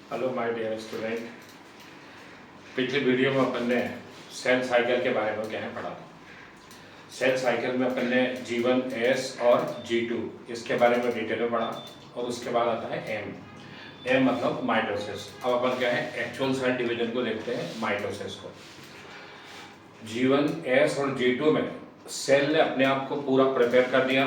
Hello my dear student. पिछले video में अपन ने सेल साइकिल के बारे में क्या है पढ़ा। सेल साइकिल में अपन ने G1 S और G2 इसके बारे में डिटेल में पढ़ा और उसके बाद आता है M मतलब माइटोसिस। अब अपन क्या है एक्चुअल सेल डिवीजन को देखते हैं, माइटोसिस को। G1 S और G2 में सेल ने अपने आप को पूरा प्रिपेयर कर दिया,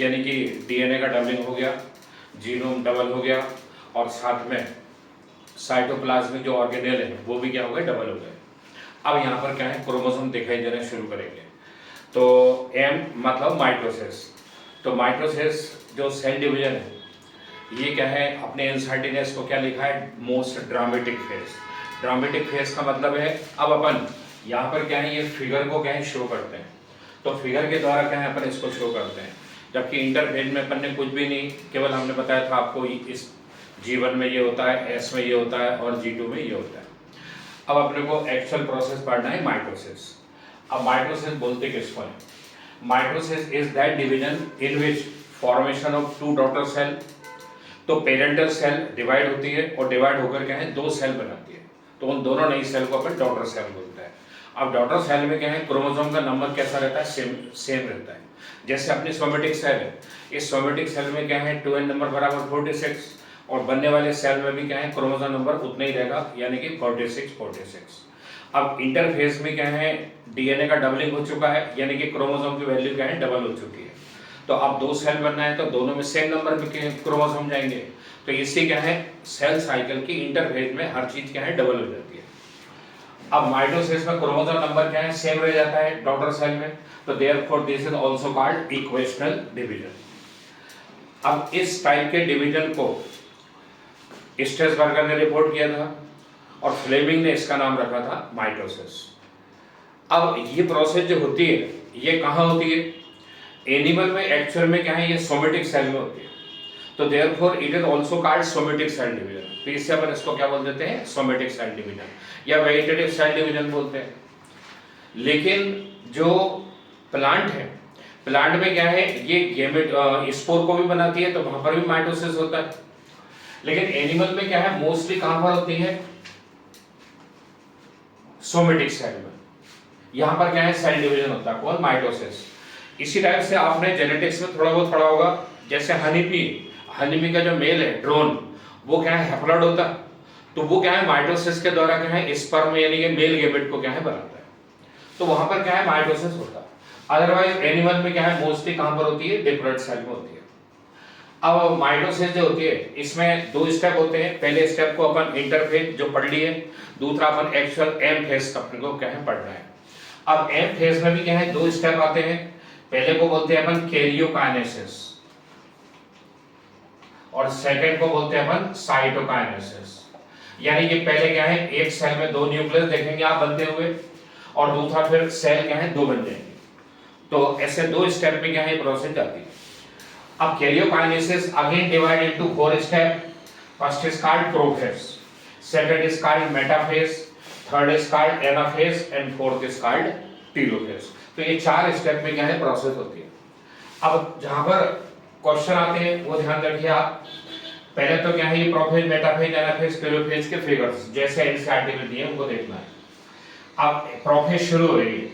यानी कि डीएनए का डबलिंग हो गया, जीनोम डबल हो गया और साथ में साइटोप्लाज्मिक जो ऑर्गेनेल है वो भी क्या हो गए, डबल हो गए। अब यहाँ पर क्या है क्रोमोसोम दिखाई देना शुरू करेंगे। तो M मतलब माइटोसिस। तो माइटोसिस जो सेल डिवीजन है ये क्या है, अपने एनसीईआरटी को क्या लिखा है, most dramatic phase. Dramatic phase का मतलब है, अब अपन यहाँ पर क्या है ये फिगर को क्या है शो करते हैं, तो फिगर के द्वारा क्या है अपन इसको शो करते हैं। जबकि इंटरफेज में अपन ने कुछ भी नहीं, केवल हमने बताया था आपको इस G1 में ये होता है, S में ये होता है और G2 में ये होता है। अब अपने को एक्चुअल प्रोसेस पढ़ना है माइटोसिस। अब माइटोसिस बोलते किसको है? Mitosis is that division in which formation of two daughter cell. तो पेरेंटल सेल डिवाइड होती है और डिवाइड होकर क्या है दो सेल बनाती है, तो उन दोनों नई सेल को अपन डॉटर सेल बोलते हैं। अब डॉटर सेल में क्या है क्रोमोसोम का नंबर कैसा रहता है, सेम रहता है। जैसे अपनी सोमेटिक सेल है, इस सोमेटिक सेल में क्या है 2n नंबर बराबर 46 और बनने वाले सेल में भी क्या है क्रोमोसोम नंबर उतना ही रहेगा, यानी कि 46। अब इंटरफेज में क्या है डीएनए का डबलिंग हो चुका है, यानी कि क्रोमोसोम की वैल्यू क्या है डबल हो चुकी है। तो अब दो सेल बनना है तो दोनों में सेम नंबर में क्रोमोसोम जाएंगे, तो इससे क्या है सेल साइकिल की इंटरफेज में हर चीज क्या है डबल हो जाती है। अब माइटोसिस में क्रोमोसोम नंबर क्या है सेम रह जाता है डॉटर सेल में, तो therefore this is also called equational division. अब इस टाइप के डिवीजन को स्ट्रेसबर्गर ने रिपोर्ट किया था और फ्लेमिंग ने इसका नाम रखा था माइटोसिस। अब ये प्रोसेस जो होती है ये कहाँ होती है? एनिमल में एक्चुअल में क्या है ये सोमेटिक सेल में होती है, तो therefore it is also called somatic cell division. तो इससे अपन इसको क्या बोल देते हैं, सोमेटिक सेल डिवीजन या वेजिटेटिव सेल डिवीजन बोलते हैं। लेकिन जो प्लांट है, प्लांट में क्या है ये गेमेट स्पोर को भी बनाती है, तो वहां पर भी माइटोसिस होता है। लेकिन एनिमल में क्या है मोस्टली कहां पर होती है, सोमेटिक सेल में। यहां पर क्या है सेल डिवीजन होता है, कौन, माइटोसिस। इसी टाइप से आपने जेनेटिक्स में थोड़ा बहुत पढ़ा होगा, जैसे हनीबी का जो मेल है ड्रोन, वो क्या है हैप्लॉइड होता है, तो वो क्या है माइटोसिस के द्वारा क्या है स्पर्म यानी कि मेल गैमेट को क्या है बनाता है, तो वहां पर क्या है माइटोसिस होता है। अदरवाइज एनिमल में क्या है मोस्टली कहां पर होती है, डिप्लॉइड सेल में होती है। अब माइटोसिस जो होती है इसमें दो स्टेप होते हैं। पहले स्टेप को अपन इंटरफेज जो पढ़ लिए, दूसरा अपन एक्चुअल एम फेज अपने को क्या है पढ़ना है। अब एम फेज में भी क्या है दो स्टेप आते हैं। पहले को बोलते हैं अपन कैरियोकाइनेसिस और सेकंड को बोलते हैं अपन साइटोकाइनेसिस। यानी कि पहले क्या है एक सेल में दो न्यूक्लियस देखेंगे आप बनते हुए, और दूसरा फिर सेल क्या है दो बन जाएंगे। तो ऐसे दो स्टेप में क्या है प्रोसेस जाती है। अब karyokinesis again divide into 4 step. First is called prophase, second is called metaphase, third is called anaphase and fourth is called telophase. तो ये 4 स्टेप में क्या है प्रोसेस होती है। अब जहां पर क्वेश्चन आते हैं वो ध्यान रखिए आप। पहले तो क्या है ये प्रोफेज, मेटाफेज, एनाफेज, टेलोफेज के फिगर्स जैसे एनसीईआरटी में दिए उनको देखना है। अब प्रोफेज शुरू हो रही है।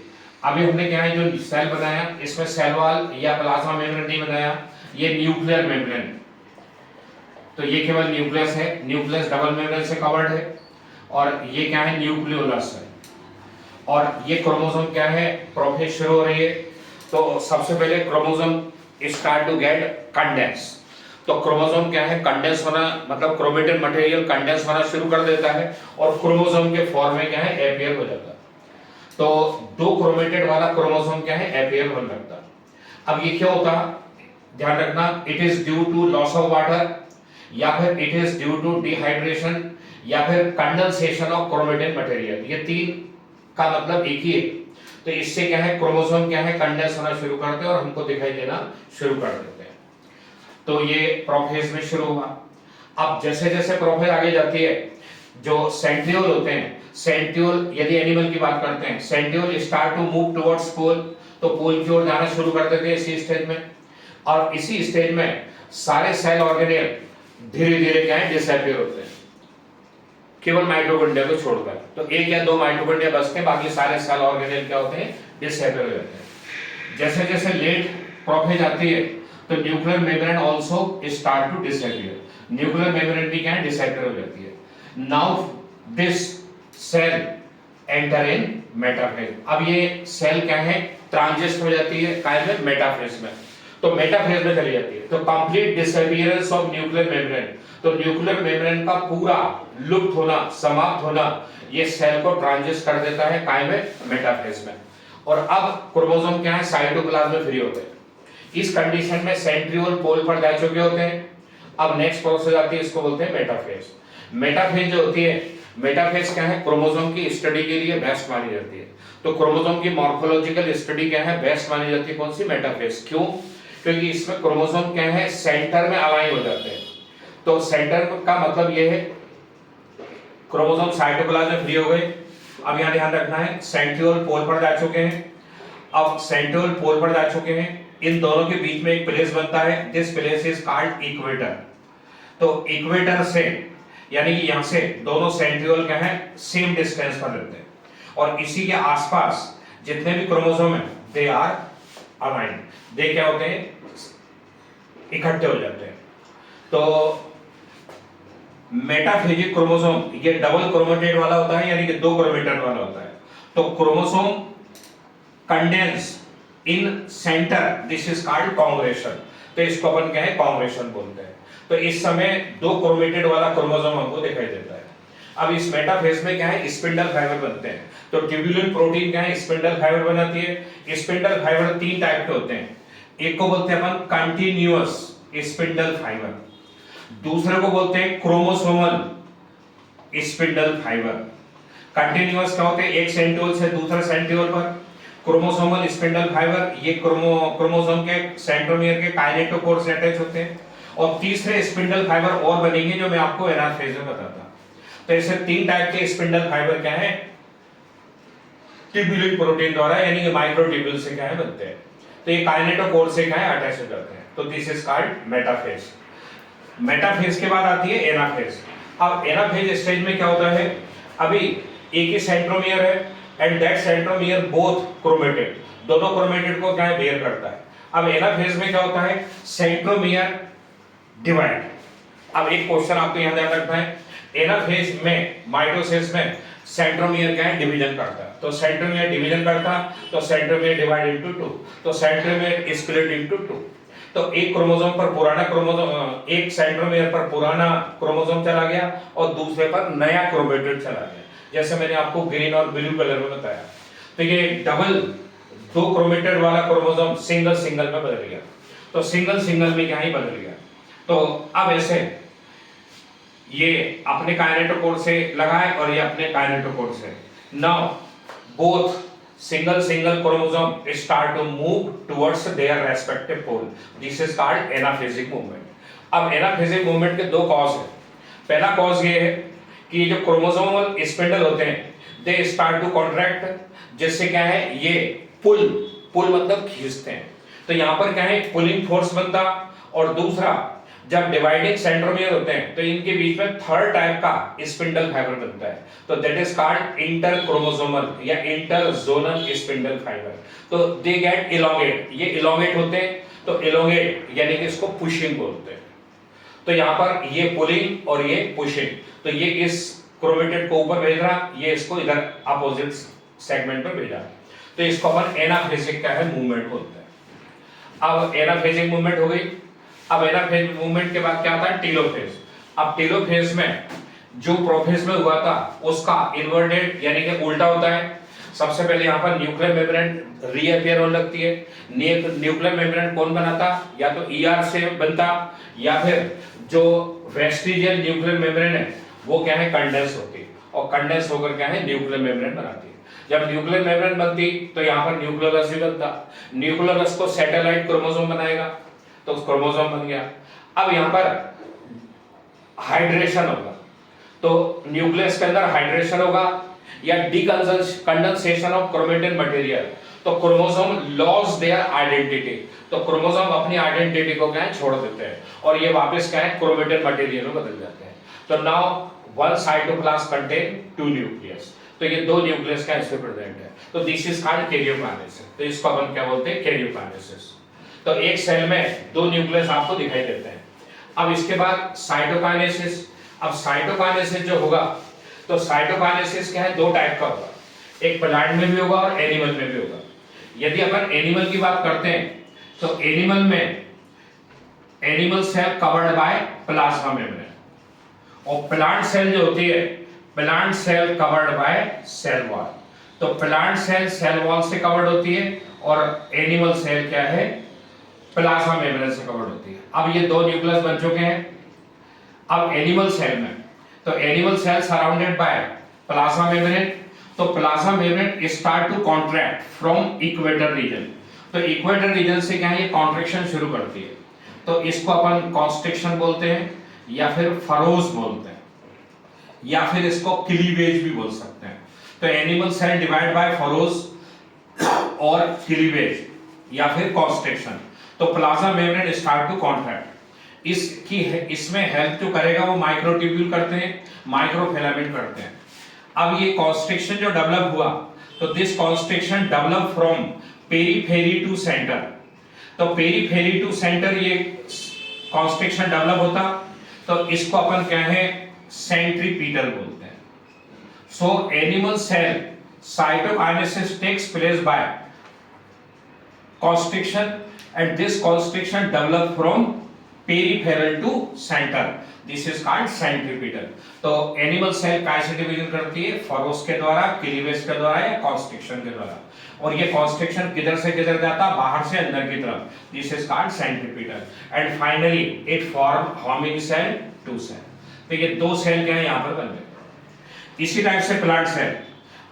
अभी हमने क्या है जो सेल बनाया इसमें सेल वॉल या प्लाज्मा मेम्ब्रेन नहीं बनाया, ये न्यूक्लियर मेम्ब्रेन, तो ये केवल न्यूक्लियस है, न्यूक्लियस डबल मेम्ब्रेन से कवर्ड है, और ये क्या है न्यूक्लियोलस है। और ये क्रोमोसोम क्या है प्रोफेज शुरू हो रही है, तो सबसे पहले chromosome start to get condense. तो क्रोमोसोम क्या है कंडेंस होना, मतलब क्रोमेटिन मटेरियल कंडेंस होना शुरू कर देता है और क्रोमोसोम के फॉर्म में क्या है एपियर हो जाता है। तो दो क्रोमेटेड वाला क्रोमोसोम क्या है एपियर होने लगता है। अब ये क्या होता है ध्यान रखना, it is due to loss of water, या फिर it is due to dehydration, या फिर कंडेंसेशन ऑफ क्रोमेटिन मटेरियल। ये तीन का मतलब एक ही है। तो इससे क्या है क्रोमोसोम क्या है कंडेंस होना शुरू करते हैं और हमको दिखाई देना शुरू कर देते हैं। तो ये प्रोफेज में शुरू हुआ। अब जैसे जैसे प्रोफेज आगे जाती है, जो सेंट्रियोल होते हैं, सेंट्रियोल यदि एनिमल की बात करते हैं, centriole start to move towards pole, तो पोल की ओर जाना शुरू कर देते हैं इसी स्टेज में। और इसी स्टेज में सारे सेल ऑर्गेनेल धीरे धीरे क्या है डिसअपीयर होते हैं। केवल माइटोकॉन्ड्रिया को छोड़कर। तो एक या दो माइटोकॉन्ड्रिया बचते हैं, बाकी सारे सेल ऑर्गेनेल क्या होते हैं, डिसअपियर हो जाते हैं। जैसे जैसे लेट प्रोफेज आती है तो nuclear membrane also start to disappear, nuclear membrane भी क्या है, डिसअपियर हो जाती है। Now this cell enter in metaphase. अब ये सेल क्या है, ट्रांजिस्ट हो जाती है काय में, मेटाफेज में। तो मेटाफेज में चली जाती है। तो complete disappearance of nuclear membrane, तो न्यूक्लियर मेम्ब्रेन का पूरा लुप्त होना, समाप्त होना, ये सेल को ट्रांजिस्ट कर देता है काय में, मेटाफेज में। और अब क्रोमोसोम क्या है, साइटोप्लाज्म में फ्री होते हैं। इस कंडीशन में सेंट्रियोल पोल पर जा चुके होते हैं। अब नेक्स्ट प्रोसेस आती है, इसको बोलते हैं मेटाफेज। मेटाफेज जो होती है, मेटाफेज क्या है, क्रोमोसोम की स्टडी के लिए बेस्ट मानी जाती है। तो क्रोमोसोम की मॉर्फोलॉजिकल स्टडी क्या है, बेस्ट मानी जाती है, कौन सी, मेटाफेज। क्यों? क्योंकि इसमें क्रोमोसोम क्या है, सेंटर में अलाइन हो जाते हैं। तो सेंटर का मतलब ये है, क्रोमोसोम साइटोप्लाज्म में फ्री हो गए। अब यहां ध्यान रखना है, सेंट्रियोल पोल पर जा चुके हैं। अब सेंट्रियोल पोल पर जा चुके हैं, इन दोनों के बीच में एक प्लेस बनता है, this place is called equator. तो इक्वेटर से यानी कि यहां से दोनों सेंट्रियोल क्या है, सेम डिस्टेंस पर रहते हैं, और इसी के आसपास जितने भी क्रोमोसोम हैं दे आर अलाइंड, दे क्या होते हैं, इकट्ठे हो जाते हैं। तो मेटाफेजिक क्रोमोसोम ये डबल क्रोमेटेड वाला होता है, यानी कि दो क्रोमेटेड वाला होता है। तो chromosome condense in centre, this is called congression. तो इसको अपन क्या है, कांग्रेशन बोलते हैं। तो इस समय दो क्रोमेटेड वाला क्रोमोसोम हमको दिखाई देता है। अब इस मेटाफेज में क्या है, स्पिंडल फाइबर बनते हैं। तो ट्यूबुलिन प्रोटीन क्या है, स्पिंडल फाइबर बनाती है। स्पिंडल फाइबर तीन टाइप के होते हैं, एक को बोलते हैं अपन कंटिन्यूअस स्पिंडल फाइबर, दूसरे को बोलते हैं क्रोमोसोमल स्पिंडल फाइबर। कंटिन्यूअस क्या होते हैं, एक सेंट्रियोल से दूसरे सेंट्रियोल पर। क्रोमोसोमल स्पिंडल फाइबर ये क्रोमोसोम के सेंट्रोमियर के काइनेटोकोर से अटैच होते हैं। और तीसरे स्पिंडल फाइबर और बनेंगे, जो मैं आपको एनाफेज में बताता। तो ऐसे तीन टाइप के स्पिंडल फाइबर क्या है, ट्यूबुलिन प्रोटीन द्वारा यानी कि माइक्रोट्यूब्यूल से क्या है, बनते हैं। तो ये काइनेटोकोर से क्या है, अटैच हो जाते हैं। तो this is called metaphase. Metaphase के बाद आती है एनाफेज। अब एनाफेज स्टेज में क्या होता है, अभी एक ही सेंट्रोमियर है and that centromere both chromatid, दोनों क्रोमेटेड को क्या है, बेयर करता है। अब एनाफेज में क्या होता है, सेंट्रोमियर डिवाइड। अब एक क्वेश्चन आपको यहां ध्यान रखना है, एनाफेज में, माइटोसिस में सेंट्रोमियर क्या है, डिवीजन करता है। तो सेंट्रोमियर डिवीजन करता, तो सेंट्रोमियर डिवाइड इनटू 2, तो सेंट्रोमियर स्प्लिट इनटू 2। तो एक क्रोमोसोम पर पुराना क्रोमोसोम, एक सेंट्रोमियर पर पुराना क्रोमोसोम चला गया और दूसरे पर नया क्रोमेटेड चला गया, जैसे मैंने आपको ग्रीन और ब्लू कलर में बताया। तो ये डबल दो क्रोमेटेड वाला क्रोमोसोम सिंगल सिंगल में बदल गया, तो सिंगल सिंगल में क्या ही बदल गया। तो अब ऐसे ये अपने काइनेटोकोर से लगाए और ये अपने काइनेटोकोर से। Now both single chromosome start to move towards their respective pole, this is called anaphasic movement। अब anaphasic movement के दो कॉज है। पहला कॉज ये है कि जो क्रोमोसोमल स्पिंडल होते हैं दे स्टार्ट टू कॉन्ट्रैक्ट, जिससे क्या है, ये पुल मतलब खींचते हैं। तो यहाँ पर क्या है, पुलिंग फोर्स बनता। और दूसरा, जब डिवाइडिंग सेंट्रोमियर होते हैं तो इनके बीच में थर्ड टाइप का स्पिंडल फाइबर बनता है, तो दैट इज कॉल्ड इंटरक्रोमोसोमल या इंटरजोनल स्पिंडल फाइबर। तो दे गेट इलोंगेट, ये इलोंगेट होते हैं। तो इलोंगेट यानी कि इसको पुशिंग बोलते हैं। तो यहाँ पर ये पुलिंग और ये पुशिंग, तो ये इस क्रोमेटेड को ऊपर भेज रहा, ये इसको इधर अपोजिट सेगमेंट पर भेजा। तो इसको अपन एनाफेजिक का है मूवमेंट बोलते हैं। अब एनाफेजिक मूवमेंट हो गई। अब एनाफेज मूवमेंट के बाद क्या आता है, टेलोफेज। अब टेलोफेज में जो प्रोफेज में हुआ था उसका इन्वर्टेड यानी कि उल्टा होता है। सबसे पहले यहाँ पर न्यूक्लियर मेम्ब्रेन रीअपियर होने लगती है। न्यूक्लियर मेम्ब्रेन कौन बनाता, या तो ईआर से बनता, या फिर जो वेस्टिजियल न्यूक्लियर मेम्ब्रेन है वो क्या है, कंडेंस होती है, और कंडेंस होकर क्या है, न्यूक्लियर मेम्ब्रेन बनाती है। जब न्यूक्लियर मेम्ब्रेन बनती तो यहाँ पर न्यूक्लियोलस भी बनता। न्यूक्लियोलस को सैटेलाइट क्रोमोसोम बनाएगा, तो क्रोमोसोम बन गया। अब यहां पर हाइड्रेशन होगा, तो न्यूक्लियस के अंदर हाइड्रेशन होगा या डीकंडेंसेशन ऑफ क्रोमेटिन मटेरियल, तो क्रोमोसोम लॉस देयर आइडेंटिटी। तो क्रोमोसोम अपनी आइडेंटिटी को क्या है, छोड़ देते हैं और ये वापस क्या है, क्रोमेटिन मटेरियल में बदल जाते हैं। तो now one cytoplasm contain two nucleus, तो ये दो न्यूक्लियस का इसमें प्रेजेंट है, तो दिस इज कॉल्ड कैरियोकाइनेसिस। तो इसको अपन क्या बोलते हैं, कैरियोकाइनेसिस। तो एक सेल में दो न्यूक्लियस आपको दिखाई देते हैं। अब इसके बाद साइटोकाइनेसिस। अब साइटोकाइनेसिस जो होगा, तो साइटोकाइनेसिस क्या है, दो टाइप का होगा, एक प्लांट में भी होगा और एनिमल में भी होगा। यदि अपन एनिमल की बात करते हैं तो एनिमल में animal cell covered by plasma membrane, और प्लांट सेल जो होती है, plant cell covered by cell wall. तो प्लांट सेल सेल वॉल से कवर्ड होती है और एनिमल सेल क्या है, प्लाज्मा मेम्ब्रेन से कवर्ड होती है। अब ये दो न्यूक्लियस बन चुके हैं। अब एनिमल सेल में, तो animal cell surrounded by plasma membrane, तो plasma membrane start to contract from equator region. तो इक्वेटर रीजन से क्या है, ये कॉन्ट्रैक्शन शुरू करती है, तो इसको अपन कॉन्स्ट्रिक्शन बोलते हैं, या फिर फरोज बोलते हैं, या फिर इसको क्लीवेज भी बोल सकते हैं। तो animal cell divide by furrows और क्लीवेज या फिर कॉन्स्ट्रिक्शन। तो plasma membrane start to contract, इसमें हेल्प जो करेगा वो माइक्रोट्यूब्यूल करते हैं, माइक्रोफिलामेंट करते हैं। अब ये कॉन्स्ट्रिक्शन जो डेवलप हुआ, तो this constriction develop from periphery to centre. तो पेरीफेरी टू सेंटर ये कॉन्स्ट्रिक्शन डेवलप होता, तो इसको अपन क्या है, सेंट्रीपीटल बोलते हैं। So animal cell cytokinesis takes place by constriction, and this constriction develop from peripheral to center, this is called centripetal। तो एनिमल सेल कैसे डिवीजन करती है, फरोस के द्वारा, क्लीवेज के द्वारा या कॉन्स्ट्रिक्शन के द्वारा, और ये कॉन्स्ट्रिक्शन किधर से किधर जाता, बाहर से अंदर की तरफ, this is called centripetal. And finally it form harming cell to cell. तो ये दो सेल क्या है यहाँ पर बन गए। इसी टाइप से प्लांट सेल।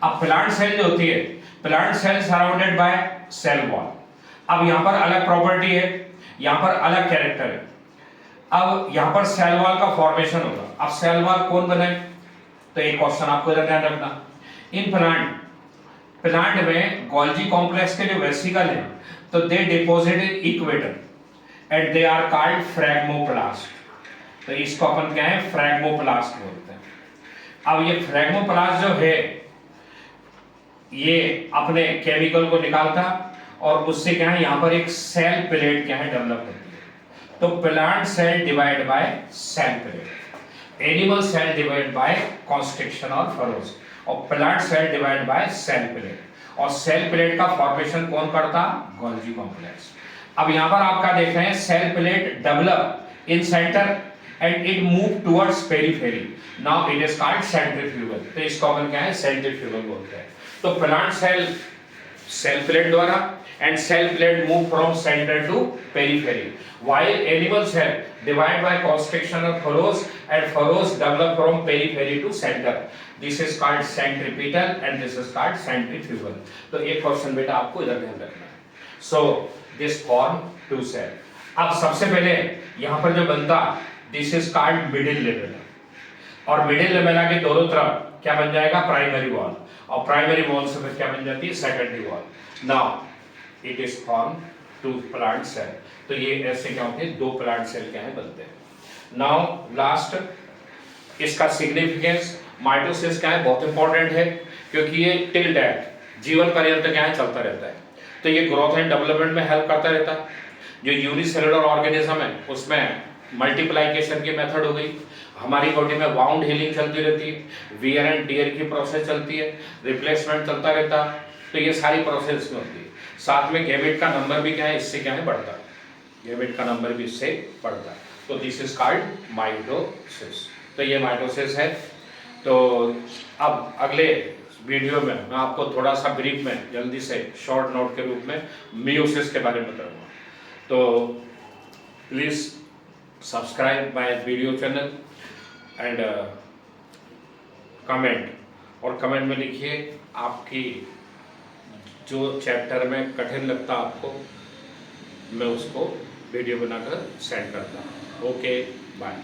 अब प्लांट सेल जो होती है, plant cell surrounded by cell wall. अब यहाँ पर अलग प्रॉपर्टी है, यहाँ पर अलग कैरेक्टर है। अब यहाँ पर सेल वॉल का फॉर्मेशन होगा। अब सेल वॉल कौन बनाए, तो एक क्वेश्चन आपको इधर ध्यान रखना। इन प्लांट में गोल्जी कॉम्प्लेक्स के जो वेसिकल है, तो they deposit in equator and they are called phragmoplast. तो इसको अपन क्या है, फ्रैग्मोप्लास्ट बोलते हैं। अब ये फ्रैग्मोप्लास्ट जो है, ये अपने केमिकल को निकालता और उससे क्या है, यहाँ पर एक सेल प्लेट क्या है डेवलप होती है। तो plant cell divide by cell plate, animal cell divide by constriction और फरोज, और plant cell divide by cell plate. और सेल प्लेट का फॉर्मेशन कौन करता, गोल्जी कॉम्प्लेक्स। अब यहाँ पर आप क्या देख रहे हैं, cell plate develop in centre and it move towards periphery, now it is called centrifugal. तो इसको अपन क्या है, सेंट्रीफ्यूगल बोलते हैं। तो प्लांट सेल प्लेट द्वारा and cell plate move from center to periphery, while animal cell divide by constriction of furrows and furrows develop from periphery to center, this is called centripetal and this is called centrifugal। तो एक question बेटा आपको इधर ध्यान रखना है। so this form two cell। अब सबसे पहले यहाँ पर जो बनता, this is called middle labella, और मिडिल लेमेला के दोनों तरफ क्या बन जाएगा, प्राइमरी वॉल, और प्राइमरी वॉल से फिर क्या बन जाती है, secondary wall. Now it is form two plant cell. तो ये ऐसे क्या होते हैं, दो प्लांट सेल क्या है बनते हैं। नाउ लास्ट इसका सिग्निफिकेंस, माइटोसिस क्या है, बहुत इंपॉर्टेंट है, क्योंकि ये टिल डेथ जीवन पर्यंत क्या है, चलता रहता है। तो ये ग्रोथ एंड डेवलपमेंट में हेल्प करता रहता है। जो यूनिसेलुलर ऑर्गेनिज्म है उसमें मल्टीप्लाइकेशन की मेथड हो गई, हमारी बॉडी में वाउंड हीलिंग चलती रहती है, वियर एंड टियर की प्रोसेस चलती है, रिप्लेसमेंट चलता रहता है। तो ये सारी प्रोसेस में होती है। साथ में गैमेट का नंबर भी क्या है, इससे क्या है, बढ़ता है, गैमेट का नंबर भी इससे बढ़ता है। तो दिस इज कॉल्ड माइटोसिस। तो ये माइटोसिस है। तो अब अगले वीडियो में मैं आपको थोड़ा सा ब्रीफ में जल्दी से शॉर्ट नोट के रूप में मियोसिस के बारे में बताऊंगा। तो please subscribe my video channel and comment, और कमेंट में लिखिए आपकी जो चैप्टर में कठिन लगता आपको, मैं उसको वीडियो बनाकर सेंड करता हूँ। Okay bye.